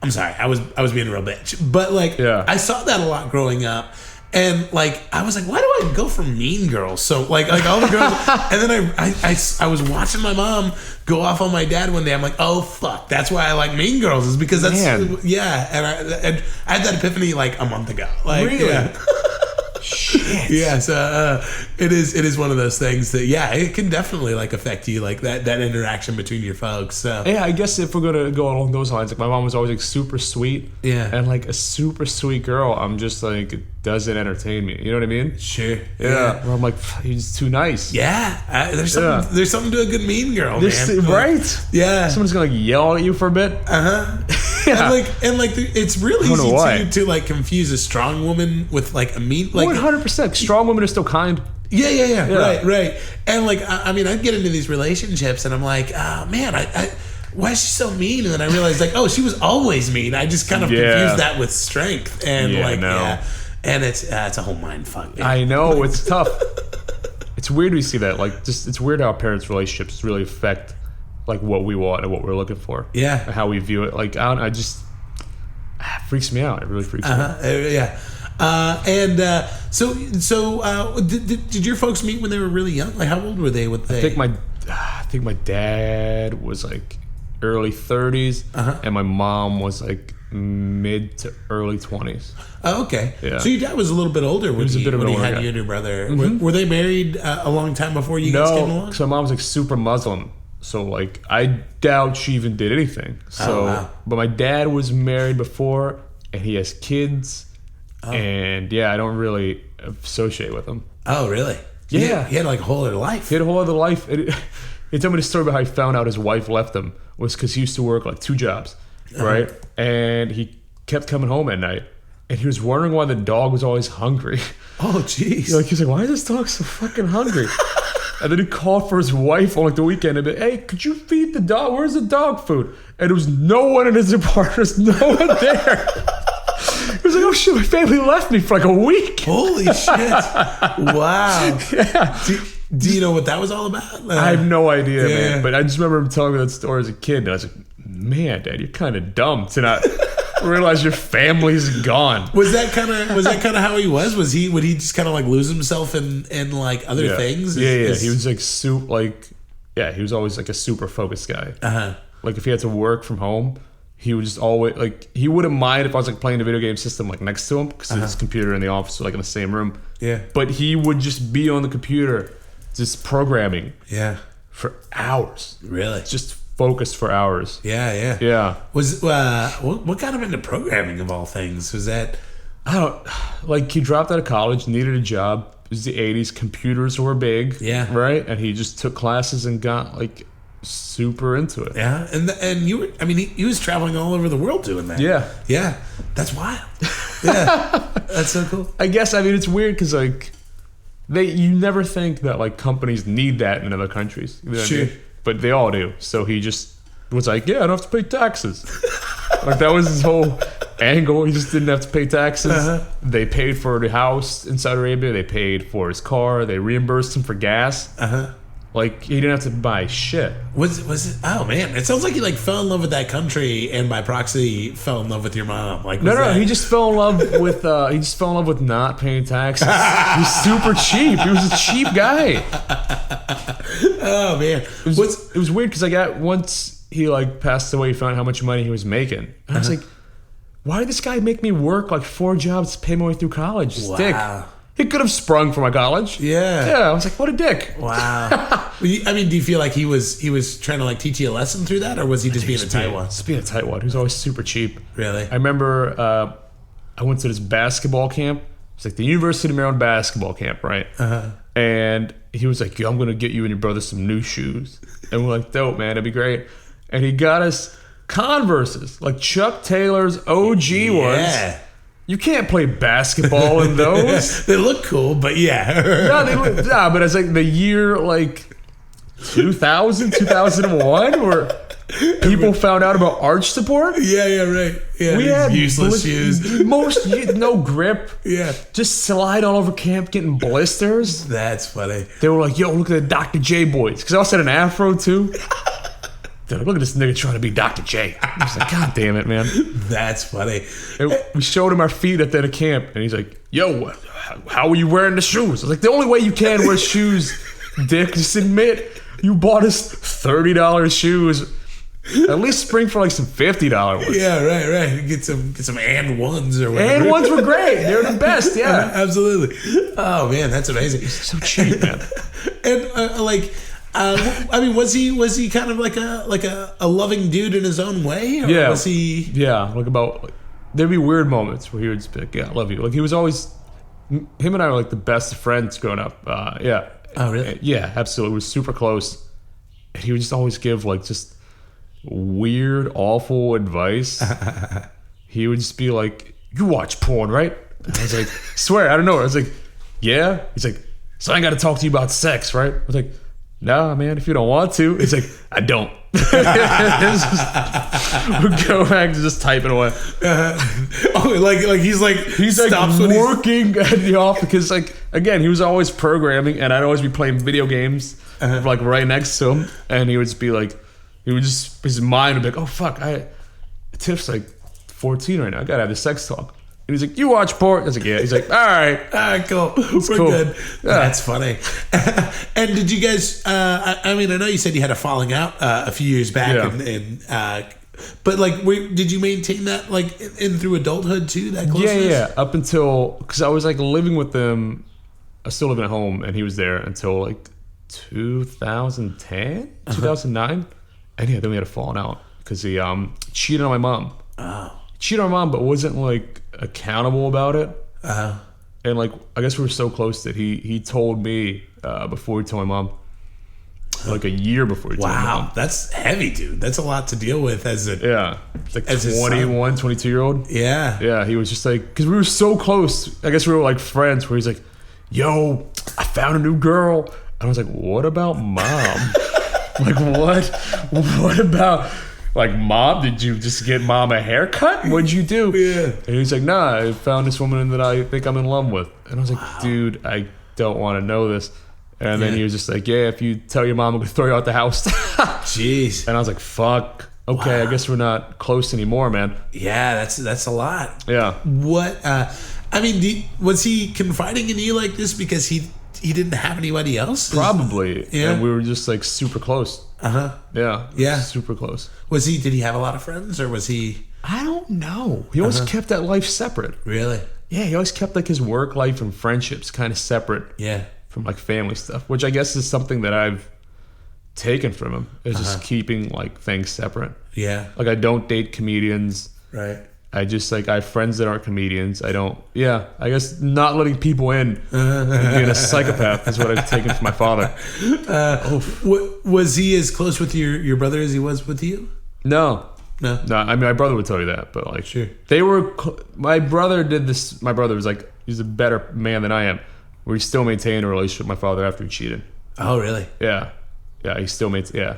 I'm sorry, I was being a real bitch. But like I saw that a lot growing up. And like I was like, why do I go for Mean Girls? So like all the girls, and then I was watching my mom go off on my dad one day. I'm like, oh fuck, that's why I like Mean Girls, is because that's And I had that epiphany like a month ago. Like, really? Yeah. Shit. Yeah, so it is one of those things that it can definitely like affect you, like that interaction between your folks. So yeah, I guess if we're gonna go along those lines, like my mom was always like super sweet, and like a super sweet girl. I'm just like, it doesn't entertain me. You know what I mean? Sure. Yeah. Where I'm like, he's too nice. Yeah, there's something to a good Mean Girl, man. Right? Yeah. Someone's gonna like yell at you for a bit. Yeah. And like it's really easy to like confuse a strong woman with like a mean, like 100%. Strong women are still kind. Yeah. Right. And like I mean, I get into these relationships and I'm like, oh man, I why is she so mean? And then I realized like, oh, she was always mean. I just kind of confused that with strength and and it's a whole mind fuck. Man. I know, it's tough. It's weird we see that. Like, just it's weird how parents' relationships really affect like what we want and what we're looking for. Yeah. And how we view it. Like, it freaks me out. It really freaks me out. Yeah. So did your folks meet when they were really young? Like, how old were they? I think my dad was like early 30s, and my mom was like mid to early 20s. Oh, okay. Yeah. So your dad was a little bit older when he had guy. you and your brother. Were they married a long time before you guys came along? No, so my mom was like super Muslim. So like I doubt she even did anything. So, but my dad was married before, and he has kids. Oh. And I don't really associate with him. Oh, really? Yeah. He had like a whole other life. He had a whole other life. He told me the story about how he found out his wife left him was because he used to work like 2 jobs, right? And he kept coming home at night, and he was wondering why the dog was always hungry. Oh, jeez. He's like, why is this dog so fucking hungry? And then he called for his wife on like the weekend and be, hey, could you feed the dog? Where's the dog food? And there was no one in his apartment. There's no one there. He was like, oh shit, my family left me for like a week. Holy shit. Wow. Yeah. Do you know what that was all about? I have no idea, man. But I just remember him telling me that story as a kid. And I was like, man, Dad, you're kind of dumb to not realize your family's gone. Was that kind of how he was? Would he just kind of like lose himself in like other things? Yeah. He was like he was always like a super focused guy. Like if he had to work from home, he would just always like, he wouldn't mind if I was like playing the video game system like next to him, because his computer in the office was like in the same room. Yeah. But he would just be on the computer just programming. Yeah. For hours. Really? Just focused for hours. Yeah. Was what got him into programming of all things? Was that, I don't, like, he dropped out of college, needed a job. It was the 80s, computers were big. Yeah. Right? And he just took classes and got like super into it. Yeah. And you were, I mean, he was traveling all over the world doing that. Yeah. That's wild. Yeah. That's so cool. I guess, I mean, it's weird because like you never think that like companies need that in other countries. You know what I mean? But they all do. So he just was like, yeah, I don't have to pay taxes. Like that was his whole angle. He just didn't have to pay taxes. They paid for the house in Saudi Arabia. They paid for his car. They reimbursed him for gas. Like he didn't have to buy shit. Was it? Oh man, it sounds like he like fell in love with that country and by proxy fell in love with your mom. Like no, he just fell in love with not paying taxes. He's super cheap. He was a cheap guy. Oh man, it was weird because I got once he like passed away, he found out how much money he was making, and I was like, why did this guy make me work like 4 jobs to pay my way through college? Dick. He could have sprung for my college. Yeah, I was like, what a dick. Wow. I mean, do you feel like he was trying to like teach you a lesson through that, or was he just being a tightwad? Just being a tightwad. He was always super cheap. Really? I remember I went to this basketball camp. It's like the University of Maryland basketball camp, right? And he was like, "Yo, I'm gonna get you and your brother some new shoes." And we're like, "Dope, man, that'd be great." And he got us Converses, like Chuck Taylor's OG ones. You can't play basketball in those. They look cool, but but it's like the year like 2000, 2001, where people found out about arch support. Yeah, right. Yeah, we had useless shoes. No grip. Yeah. Just slide all over camp getting blisters. That's funny. They were like, "Yo, look at the Dr. J boys." Because I also had an afro too. They're like, "Look at this nigga trying to be Dr. J." I was like, "God damn it, man." That's funny. And we showed him our feet at the end of camp, and he's like, "Yo, how are you wearing the shoes?" I was like, "The only way you can wear shoes, Dick, just admit you bought us $30 shoes. At least spring for like some $50 ones." Yeah, right. Get some and ones or whatever. And ones were great. They were the best. Yeah, absolutely. Oh man, that's amazing. So cheap, man. And I mean, was he kind of like a loving dude in his own way? Or Yeah. Was he? Yeah. There'd be weird moments where he would just be like, "Yeah, I love you." Like he was always. Him and I were like the best friends growing up. Yeah. Oh really? Yeah, absolutely. We were super close. And he would just always give like just weird, awful advice. He would just be like, "You watch porn, right?" And I was like, "Swear, I don't know." I was like, "Yeah." He's like, "So I ain't got to talk to you about sex, right?" I was like, "Nah, man, if you don't want to." He's like, "I don't." We'd go back to just typing away. He's like working at the office because like again he was always programming and I'd always be playing video games like right next to him, and he would just be like, his mind would be like, "Oh fuck, Tiff's like 14 right now, I gotta have the sex talk." And he's like, "You watch porn?" I was like, "Yeah." He's like, all right, cool. We're cool. Good. Yeah. That's funny. And did you guys? I mean, I know you said you had a falling out a few years back, but like, did you maintain that like in through adulthood too? That closeness? Yeah. Up until because I was like living with them, I was still living at home, and he was there until like 2010, 2009, and yeah, then we had a falling out because he cheated on my mom. Oh. Cheated on my mom, but wasn't like accountable about it. And like I guess we were so close that he told me before he told my mom, like a year before he told my mom. Wow, that's heavy, dude. That's a lot to deal with as a like 21, 22-year-old. Yeah, he was just like, because we were so close. I guess we were like friends. Where he's like, "Yo, I found a new girl," and I was like, "What about mom?" Like what about? Like, "Mom, did you just get mom a haircut? What'd you do?" Yeah. And he's like, "Nah, I found this woman that I think I'm in love with." And I was like, "Dude, I don't want to know this." And then he was just like, "Yeah, if you tell your mom, I'm gonna throw you out the house." Jeez. And I was like, "Fuck. Okay, I guess we're not close anymore, man." Yeah, that's a lot. Yeah. What? I mean, was he confiding in you like this because he didn't have anybody else? Probably. Yeah. And we were just like super close. Yeah. Super close. Did he have a lot of friends, or was he? I don't know. He always kept that life separate. Really? Yeah, he always kept like his work life and friendships kind of separate. Yeah. From like family stuff, which I guess is something that I've taken from him, is just keeping like things separate. Yeah. Like I don't date comedians. Right. I just like I have friends that aren't comedians. I don't. Yeah. I guess not letting people in and being a psychopath is what I've taken from my father. Was he as close with your brother as he was with you? No. No. I mean, my brother would tell you that, but like, sure. They were. My brother did this. My brother was like, he's a better man than I am. Where he still maintained a relationship with my father after he cheated. Oh, really? Yeah. He still maintained. Yeah.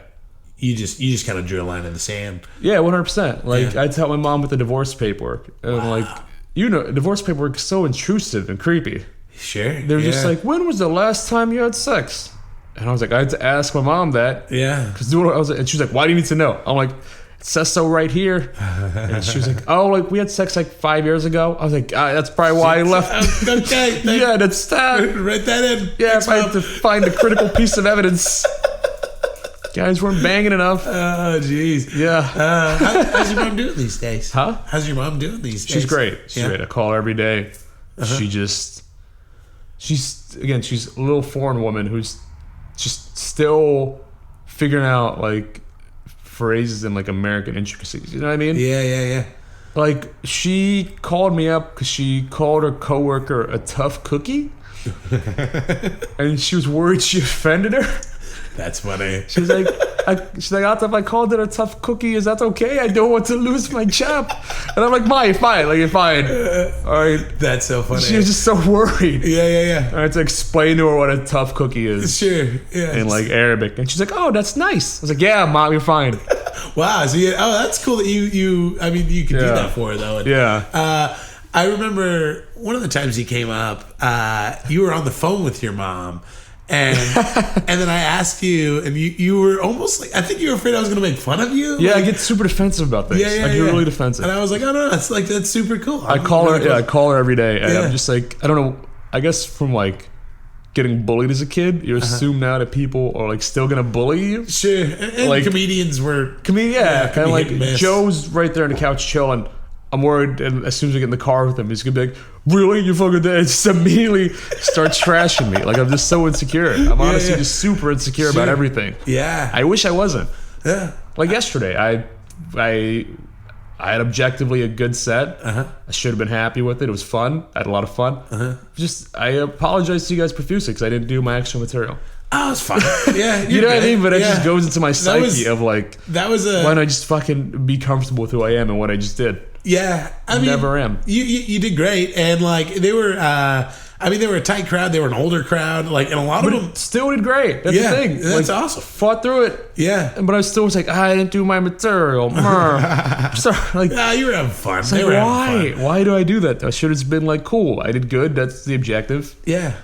You just kind of drew a line in the sand. Yeah, 100%. Like I'd tell my mom with the divorce paperwork, and like, divorce paperwork is so intrusive and creepy. Sure. They're just like, "When was the last time you had sex?" And I was like, I had to ask my mom that. Yeah. Because and she was like, "Why do you need to know?" I'm like, "It says so right here." And she was like, "Oh, like we had sex like 5 years ago." I was like, "That's probably why I left." Okay. Yeah, that's that. Write that in. Yeah, if I had to find a critical piece of evidence. Guys weren't banging enough. Oh, jeez. Yeah. How's your mom doing these days? Huh? How's your mom doing these days? She's great. She's great. I call her every day. She's a little foreign woman just still figuring out like phrases and like American intricacies. You know what I mean? Yeah. Like, she called me up because she called her coworker a tough cookie. And she was worried she offended her. That's funny. She's like, Atif, I called it a tough cookie. Is that okay? I don't want to lose my job. And I'm like, Ma, you're fine. Like, you're fine. All right. That's so funny. She was just so worried. Yeah. I had to explain to her what a tough cookie is. Sure. Yeah. In like Arabic. And she's like, oh, that's nice. I was like, yeah, Mom, you're fine. Wow. So that's cool that you can do that for her though. And, Yeah. I remember one of the times you came up, you were on the phone with your mom. And then I asked you, and you were almost like, I think you were afraid I was going to make fun of you. Yeah, like, I get super defensive about things. I get really defensive. And I was like, oh no, that's super cool. I call her every day, and I'm just like, I don't know. I guess from like getting bullied as a kid, you assume now that people are like still gonna bully you. Sure, and like comedians were and like Joe's right there on the couch chilling. I'm worried, and as soon as I get in the car with him, he's gonna be like, "Really, you fucking dead?" Just immediately start trashing me. Like, I'm just so insecure. I'm honestly just super insecure about everything. Yeah, I wish I wasn't. Yeah, like yesterday, I had objectively a good set. I should have been happy with it. It was fun. I had a lot of fun. I apologize to you guys profusely because I didn't do my extra material. Oh, it's fine. Yeah, you know what I mean? But it just goes into my psyche of like, why don't I just fucking be comfortable with who I am and what I just did? Yeah, I mean, never am. You did great, and like they were. They were a tight crowd. They were an older crowd, like, and a lot of them still did great. That's the thing. That's like, awesome. Fought through it. Yeah, but I still was like, I didn't do my material. Sorry, like, you were having fun. Like, why? Why do I do that? I should have been like, cool. I did good. That's the objective. Yeah.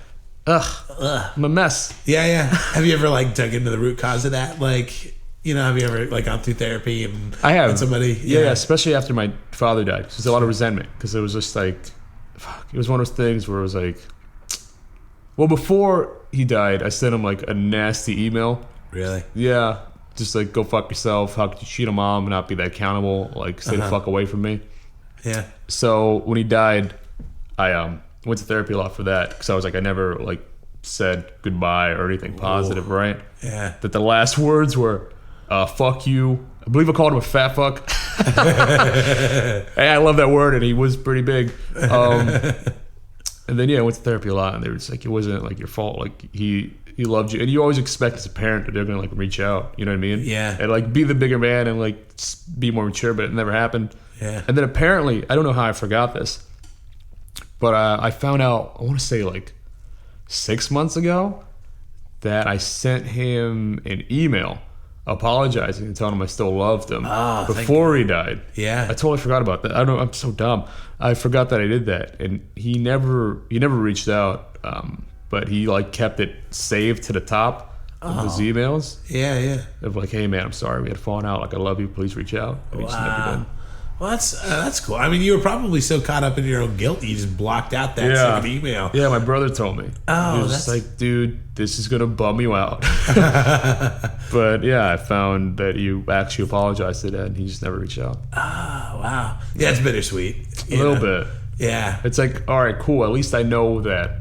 Ugh. I'm a mess. Yeah. Have you ever like dug into the root cause of that? Like, have you ever like gone through therapy and I have and somebody? Yeah, especially after my father died. There's a lot of resentment because it was just like, fuck. It was one of those things where it was like, well, before he died, I sent him like a nasty email. Really? Yeah, just like, go fuck yourself. How could you cheat a mom and not be that accountable? Like, stay the fuck away from me. Yeah. So when he died, I went to therapy a lot for that because I was like, I never like said goodbye or anything positive, right? Yeah. That the last words were, fuck you. I believe I called him a fat fuck. Hey, I love that word, and he was pretty big. And then I went to therapy a lot, and they were just like, it wasn't like your fault. Like he loved you, and you always expect as a parent that they're gonna like reach out. You know what I mean? Yeah. And like be the bigger man and like be more mature, but it never happened. Yeah. And then apparently, I don't know how I forgot this, but I found out, I want to say like 6 months ago, that I sent him an email apologizing and telling him I still loved him before he died. Yeah. I totally forgot about that. I'm so dumb. I forgot that I did that. And he never reached out, but he like kept it saved to the top of his emails. Yeah. Of like, hey man, I'm sorry we had fallen out. Like, I love you. Please reach out. And he just never did. Well, that's cool. I mean, you were probably so caught up in your own guilt, you just blocked out that second email. Yeah, my brother told me. Oh, he was just like, dude, this is gonna bum you out. But yeah, I found that you actually apologized to that, and he just never reached out. Oh, wow. Yeah, it's bittersweet. A little bit. Yeah. It's like, all right, cool. At least I know that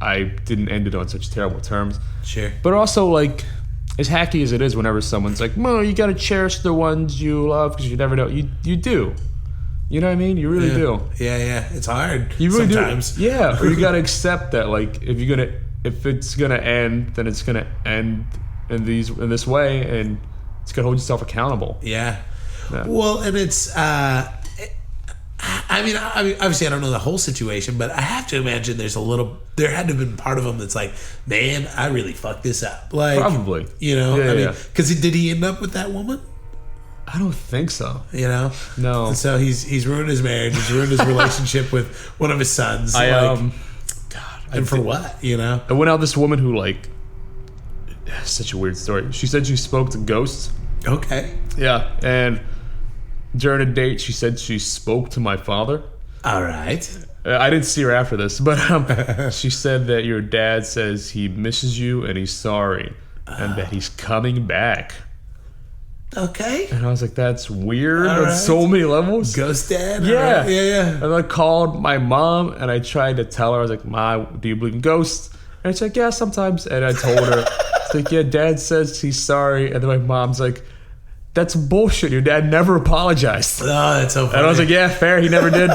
I didn't end it on such terrible terms. Sure. But also, like, as hacky as it is, whenever someone's like, "Mo, you gotta cherish the ones you love because you never know." You do. You know what I mean? You really do. Yeah. It's hard. You really sometimes. do. Yeah. Or you gotta accept that, like, if it's gonna end, then it's gonna end in this way, and it's gonna hold yourself accountable. Yeah. Well, and it's. I mean, obviously, I don't know the whole situation, but I have to imagine there had to have been part of him that's like, man, I really fucked this up. Like, probably. Because did he end up with that woman? I don't think so. No. And so he's ruined his marriage. He's ruined his relationship with one of his sons. And for what? I went out with this woman who, like, such a weird story. She said she spoke to ghosts. Okay. Yeah, and during a date, she said she spoke to my father. All right. I didn't see her after this, but she said that your dad says he misses you and he's sorry and that he's coming back. Okay. And I was like, that's weird on so many levels. Ghost dad? Yeah. Right. Yeah. And I called my mom and I tried to tell her, I was like, Ma, do you believe in ghosts? And she's like, yeah, sometimes. And I told her, It's like, yeah, Dad says he's sorry. And then my mom's like, that's bullshit. Your dad never apologized. Oh, that's so funny. And I was like, yeah, fair. He never did.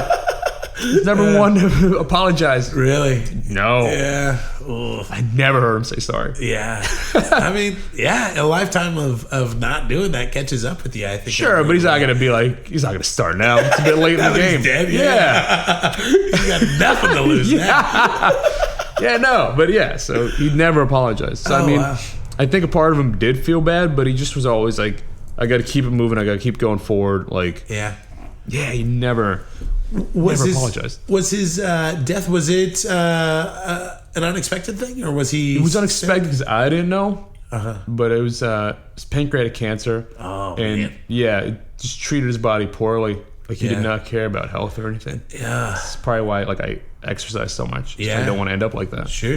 He's never one to apologize. Really? No. Yeah. Oof. I never heard him say sorry. Yeah. I mean, yeah, a lifetime of not doing that catches up with you, I think. Sure, but he's not going to be like, he's not going to start now. It's a bit late in the game. He's dead, yeah. He's got nothing to lose now. Yeah, no, but yeah, so he never apologized. So, I mean, wow. I think a part of him did feel bad, but he just was always like, I got to keep it moving. I got to keep going forward. Like, yeah, he never apologized. Was his death, was it an unexpected thing, or was he? It was unexpected because I didn't know, Uh-huh. but it was pancreatic cancer. Oh, and man. yeah, it just treated his body poorly. Like he Yeah. did not care about health or anything. Yeah. That's probably why like I exercise so much. Yeah. I don't want to end up like that. Sure.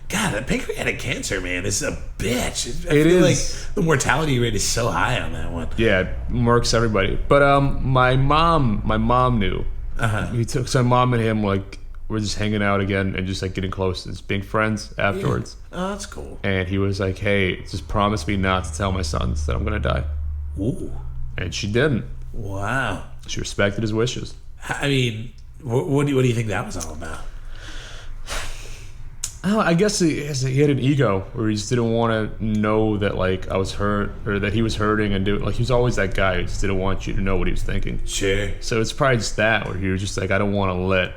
God, that pancreatic cancer, man, is a bitch. I It feel is. like the mortality rate is so high on that one. Yeah, it murks everybody. But my mom knew. Uh-huh. So my mom and him like were just hanging out again and just like getting close and just being friends afterwards. Oh, that's cool. And he was like, "Hey, just promise me not to tell my sons that I'm gonna die." Ooh. And she didn't. Wow. She respected his wishes. I mean, what do you think that was all about? Oh, I guess he had an ego where he just didn't want to know that like I was hurt or that he was hurting and like he was always that guy who just didn't want you to know what he was thinking. Sure. So it's probably just that where he was just like, I don't want to let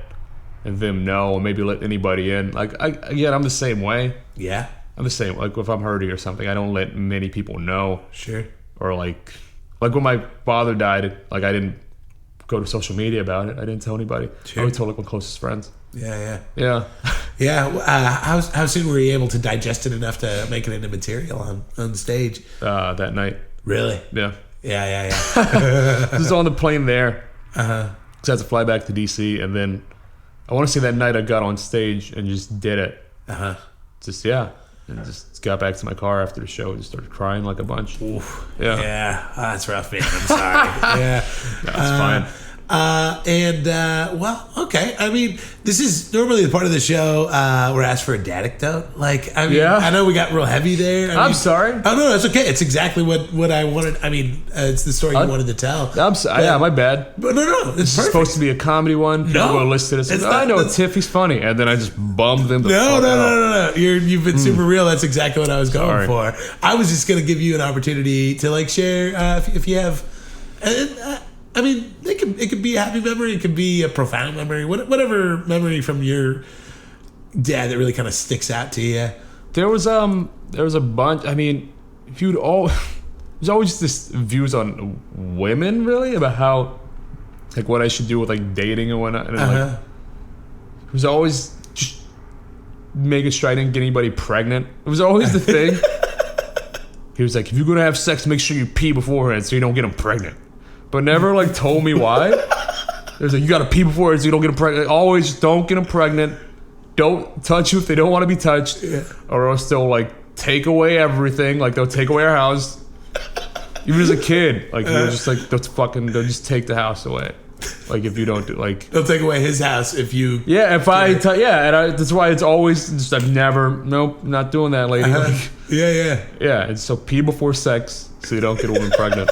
them know or maybe let anybody in. Like I'm the same way. Yeah. I'm the same. Like if I'm hurting or something, I don't let many people know. Sure. Or like when my father died, like I didn't go to social media about it. I didn't tell anybody. Sure. I only told like my closest friends. Yeah. Yeah. How soon were you able to digest it enough to make it into material on stage? That night. Really? Yeah. Yeah. Just on the plane there. Uh-huh. Because I had to fly back to DC, and then I want to say that night I got on stage and just did it. Uh-huh. And just got back to my car after the show and just started crying like a bunch. Oof. Yeah. Yeah. Oh, that's rough, man. I'm sorry. Yeah. That's fine. Well, okay. I mean, this is normally the part of the show where I ask for a dadictote. Like, I mean, Yeah. I know we got real heavy there. I'm sorry. Oh, no, it's okay. It's exactly what I wanted. I mean, it's the story you wanted to tell. I'm sorry. Yeah, my bad. But no, it's This is perfect. supposed to be a comedy one. People No. are listed as, It's I not- know that's- Tiff, he's funny. And then I just bummed them the fuck out. No. You've been super real. That's exactly what I was going Sorry. for. I was just going to give you an opportunity to like share if you have. I mean, it could be a happy memory. It could be a profound memory. Whatever memory from your dad that really kind of sticks out to you. There was a bunch. I mean, if you'd all, there's always just this views on women really about how like what I should do with like dating and whatnot. And like, it was always just making sure I didn't get anybody pregnant. It was always the thing. He was like, if you're gonna have sex, make sure you pee beforehand so you don't get them pregnant. But never like told me why. It was like, you gotta pee beforehand so you don't get them pregnant. Always just don't get them pregnant. Don't touch you if they don't want to be touched, or else they'll like take away everything. Like they'll take away our house. Even as a kid, like they're just like they'll just take the house away. Like if you don't do like They'll take away his house if you. yeah. If I that's why it's always just I've never not doing that, lady. Like, Yeah. and so pee before sex so you don't get a woman pregnant.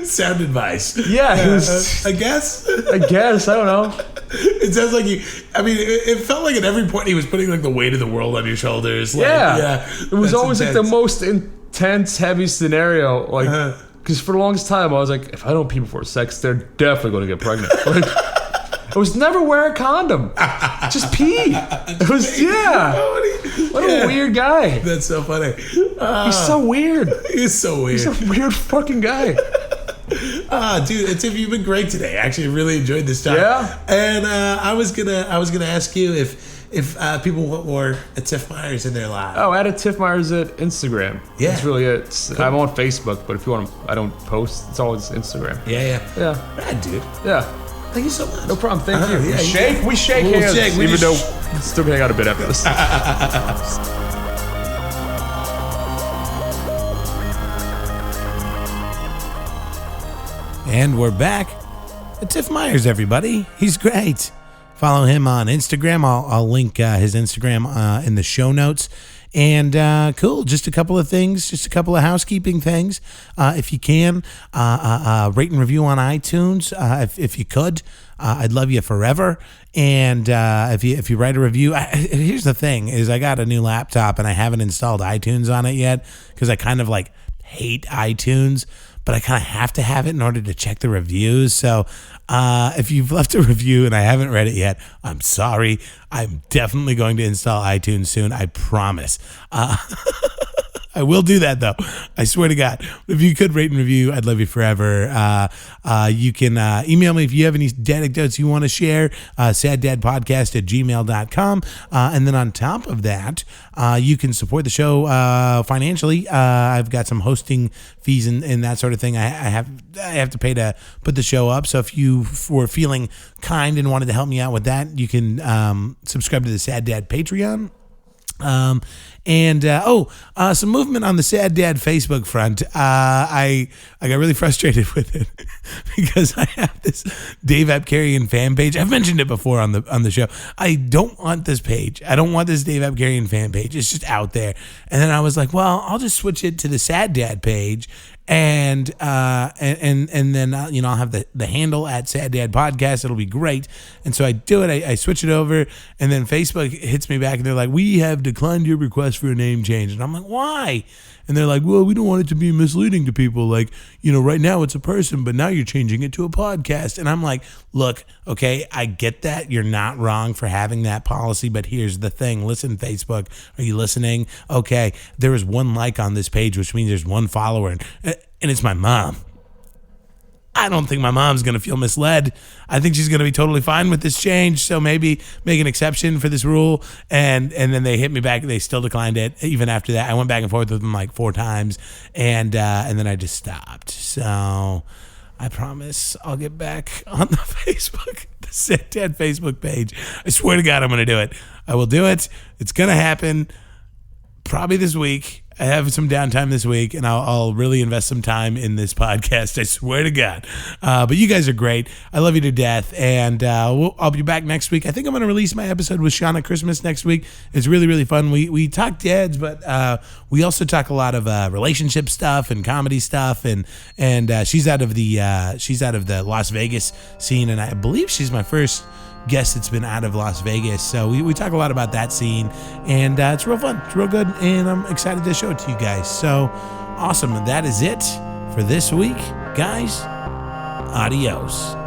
Sound advice. Yeah, it was, I guess. I guess I don't know. It sounds like it felt like at every point he was putting like the weight of the world on your shoulders. Like, It was that's always like the intense. most intense, heavy scenario. Like, because for the longest time I was like, if I don't pee before sex, they're definitely going to get pregnant. Like, I was never wear a condom. Just pee. It was What a weird guy. That's so funny. He's so weird. He's so weird. He's a weird fucking guy. Dude, Atif, you've been great today. I actually really enjoyed this time. Yeah? And I was gonna ask you if people want more Atif Myers in their lives. Oh, add Atif Myers at Instagram. Yeah. That's really it. I'm on Facebook, but if you want to, I don't post. It's always Instagram. Yeah. Rad, dude. Yeah. Thank you so much. No problem. Thank you. Yeah, We shake We'll hands, shake. We even just- though we're still gonna hang out a bit after this. And we're back. Atif Myers, everybody. He's great. Follow him on Instagram. I'll link his Instagram in the show notes. And cool, just a couple of things, just a couple of housekeeping things. If you can, rate and review on iTunes, if you could. I'd love you forever. And if you write a review, here's the thing: is I got a new laptop and I haven't installed iTunes on it yet because I kind of like hate iTunes, but I kind of have to have it in order to check the reviews. So if you've left a review and I haven't read it yet, I'm sorry. I'm definitely going to install iTunes soon. I promise. I will do that, though. I swear to God. If you could rate and review, I'd love you forever. You can email me if you have any anecdotes you want to share, saddadpodcast@gmail.com. And then on top of that, you can support the show financially. I've got some hosting fees and that sort of thing I have to pay to put the show up. So if you were feeling kind and wanted to help me out with that, you can subscribe to the Sad Dad Patreon. Some movement on the Sad Dad Facebook front. I got really frustrated with it because I have this Dave Apkarian fan page. I've mentioned it before on the show. I don't want this page. I don't want this Dave Apkarian fan page. It's just out there. And then I was like, well, I'll just switch it to the Sad Dad page. And then I'll have the handle at Sad Dad Podcast. It'll be great. And so I do it. I switch it over, and then Facebook hits me back, and they're like, "We have declined your request for a name change." And I'm like, "Why?" And they're like, "Well, we don't want it to be misleading to people. Like, right now it's a person, but now you're changing it to a podcast." And I'm like, "Look, okay, I get that. You're not wrong for having that policy, but here's the thing. Listen, Facebook, are you listening? Okay, there is one like on this page, which means there's one follower, and it's my mom. I don't think my mom's going to feel misled. I think she's going to be totally fine with this change. So maybe make an exception for this rule." And then they hit me back. They still declined it. Even after that, I went back and forth with them like 4 times. And then I just stopped. So I promise I'll get back on the Facebook, the Sad Dad Facebook page. I swear to God, I'm going to do it. I will do it. It's going to happen probably this week. I have some downtime this week, and I'll really invest some time in this podcast. I swear to God. But you guys are great. I love you to death, and I'll be back next week. I think I'm going to release my episode with Shauna Christmas next week. It's really, really fun. We talk dads, but we also talk a lot of relationship stuff and comedy stuff, and she's out of the Las Vegas scene, and I believe she's my first guest that's been out of Las Vegas. So we talk a lot about that scene, and it's real fun. It's real good, and I'm excited to show it to you guys. So awesome. That is it for this week, guys. Adios.